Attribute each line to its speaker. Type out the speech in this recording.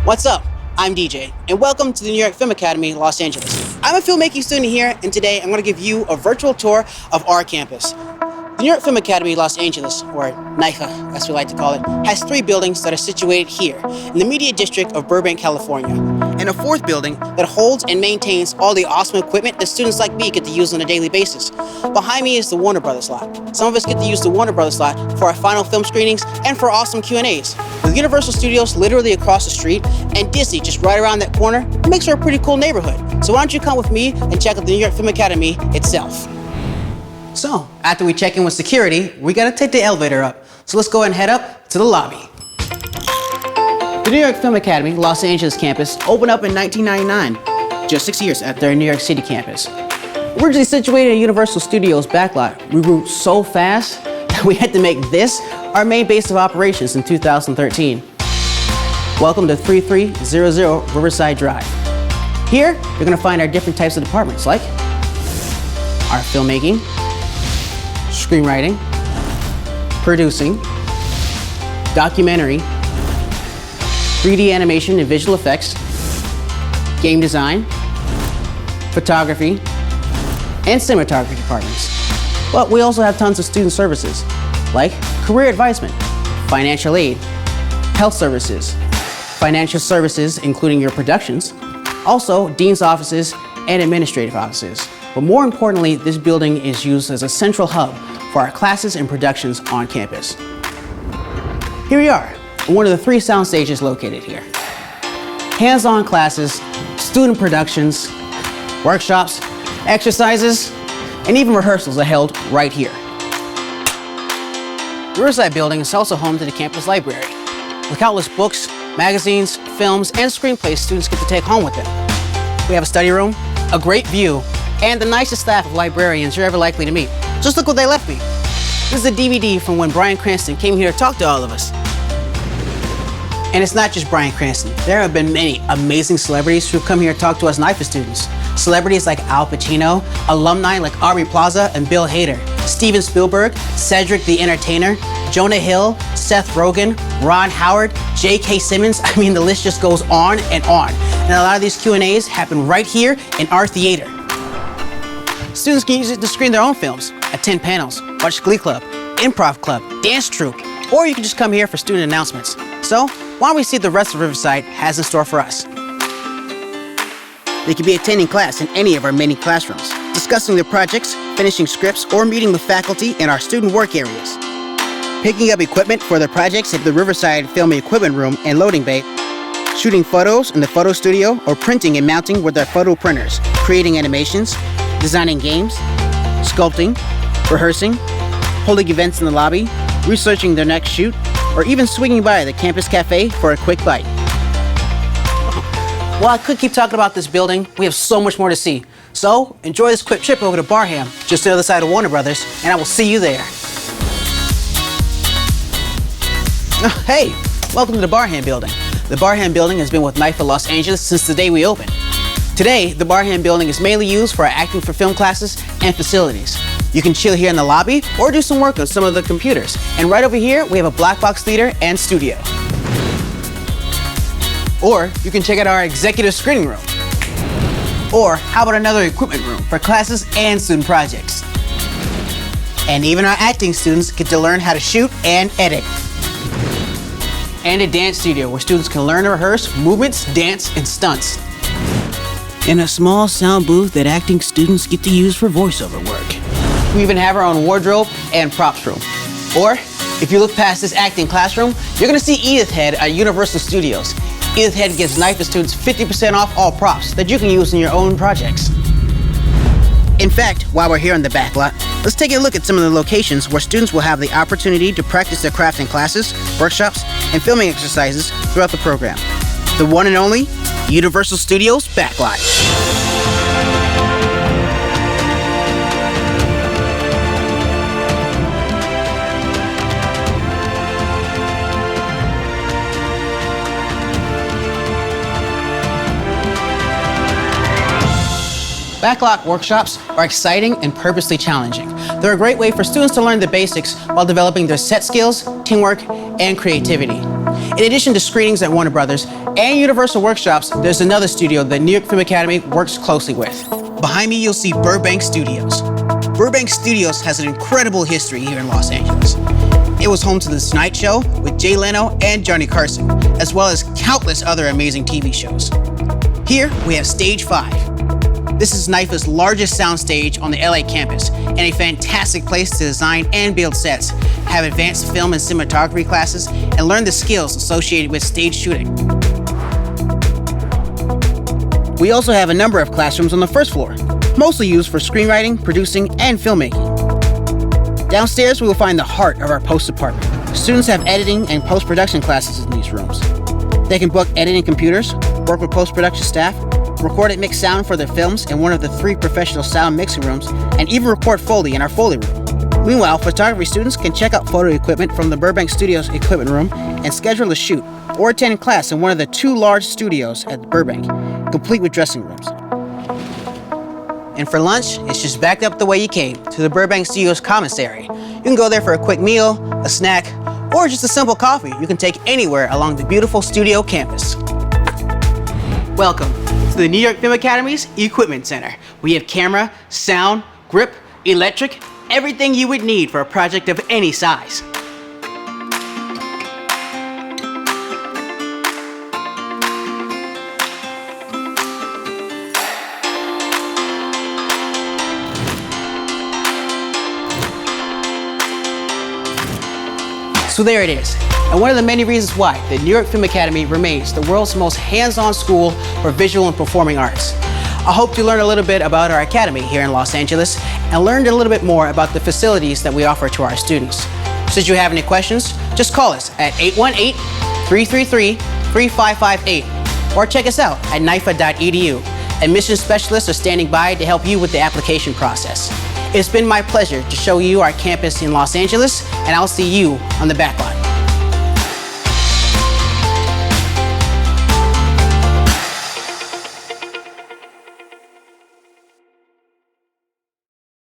Speaker 1: What's up? I'm DJ, and welcome to the New York Film Academy, Los Angeles. I'm a filmmaking student here, and today I'm going to give you a virtual tour of our campus. The New York Film Academy, Los Angeles, or NYFA, as we like to call it, has 3 buildings that are situated here in the Media District of Burbank, California, and a 4th building that holds and maintains all the awesome equipment that students like me get to use on a daily basis. Behind me is the Warner Brothers lot. Some of us get to use the Warner Brothers lot for our final film screenings and for awesome Q&As. With Universal Studios literally across the street and Disney just right around that corner, it makes for a pretty cool neighborhood. So why don't you come with me and check out the New York Film Academy itself. So, after we check in with security, we gotta take the elevator up. So let's go ahead and head up to the lobby. The New York Film Academy, Los Angeles campus opened up in 1999, just 6 years after our New York City campus. Originally situated in Universal Studios backlot, we grew so fast that we had to make this our main base of operations in 2013. Welcome to 3300 Riverside Drive. Here, you're gonna find our different types of departments like our filmmaking, screenwriting, producing, documentary, 3D animation and visual effects, game design, photography, and cinematography departments. But we also have tons of student services like career advisement, financial aid, health services, financial services including your productions, also dean's offices and administrative offices. But more importantly, this building is used as a central hub for our classes and productions on campus. Here we are, on one of the 3 sound stages located here. Hands-on classes, student productions, workshops, exercises, and even rehearsals are held right here. The Riverside building is also home to the campus library, with countless books, magazines, films, and screenplays students get to take home with them. We have a study room, a great view, and the nicest staff of librarians you're ever likely to meet. Just look what they left me. This is a DVD from when Bryan Cranston came here to talk to all of us. And it's not just Bryan Cranston. There have been many amazing celebrities who've come here to talk to us NYFA students. Celebrities like Al Pacino, alumni like Aubrey Plaza and Bill Hader, Steven Spielberg, Cedric the Entertainer, Jonah Hill, Seth Rogen, Ron Howard, J.K. Simmons. I mean, the list just goes on and on. And a lot of these Q&As happen right here in our theater. Students can use it to screen their own films, attend panels, watch Glee Club, Improv Club, Dance Troupe, or you can just come here for student announcements. So, why don't we see what the rest of Riverside has in store for us? They could be attending class in any of our many classrooms, discussing their projects, finishing scripts, or meeting with faculty in our student work areas. Picking up equipment for their projects at the Riverside Film Equipment Room and Loading Bay, shooting photos in the photo studio, or printing and mounting with our photo printers, creating animations, designing games, sculpting, rehearsing, holding events in the lobby, researching their next shoot, or even swinging by the campus cafe for a quick bite. While I could keep talking about this building, we have so much more to see. So enjoy this quick trip over to Barham, just the other side of Warner Brothers, and I will see you there. Hey, welcome to the Barham building. The Barham building has been with NYFA Los Angeles since the day we opened. Today, the Barham building is mainly used for our acting for film classes and facilities. You can chill here in the lobby or do some work on some of the computers. And right over here, we have a black box theater and studio. Or you can check out our executive screening room. Or how about another equipment room for classes and student projects. And even our acting students get to learn how to shoot and edit. And a dance studio where students can learn to rehearse movements, dance, and stunts. And a small sound booth that acting students get to use for voiceover work. We even have our own wardrobe and props room. Or, if you look past this acting classroom, you're gonna see Edith Head at Universal Studios. Edith Head gives NYFA students 50% off all props that you can use in your own projects. In fact, while we're here in the back lot, let's take a look at some of the locations where students will have the opportunity to practice their craft in classes, workshops, and filming exercises throughout the program. The one and only Universal Studios Backlot. Backlot workshops are exciting and purposely challenging. They're a great way for students to learn the basics while developing their set skills, teamwork, and creativity. In addition to screenings at Warner Brothers and Universal workshops, there's another studio that New York Film Academy works closely with. Behind me, you'll see Burbank Studios. Burbank Studios has an incredible history here in Los Angeles. It was home to The Tonight Show with Jay Leno and Johnny Carson, as well as countless other amazing TV shows. Here, we have Stage 5. This is NYFA's largest soundstage on the LA campus and a fantastic place to design and build sets, have advanced film and cinematography classes, and learn the skills associated with stage shooting. We also have a number of classrooms on the first floor, mostly used for screenwriting, producing, and filmmaking. Downstairs, we will find the heart of our post department. Students have editing and post-production classes in these rooms. They can book editing computers, work with post-production staff, record and mix sound for their films in one of the 3 professional sound mixing rooms, and even record Foley in our Foley room. Meanwhile, photography students can check out photo equipment from the Burbank Studios equipment room and schedule a shoot or attend a class in one of the 2 large studios at Burbank, complete with dressing rooms. And for lunch, it's just back up the way you came, to the Burbank Studios commissary. You can go there for a quick meal, a snack, or just a simple coffee you can take anywhere along the beautiful studio campus. Welcome to the New York Film Academy's Equipment Center. We have camera, sound, grip, electric, everything you would need for a project of any size. So there it is, and one of the many reasons why the New York Film Academy remains the world's most hands-on school for visual and performing arts. I hope you learned a little bit about our academy here in Los Angeles and learned a little bit more about the facilities that we offer to our students. Should you have any questions, just call us at 818-333-3558 or check us out at nyfa.edu. Admissions specialists are standing by to help you with the application process. It's been my pleasure to show you our campus in Los Angeles, and I'll see you on the back lot.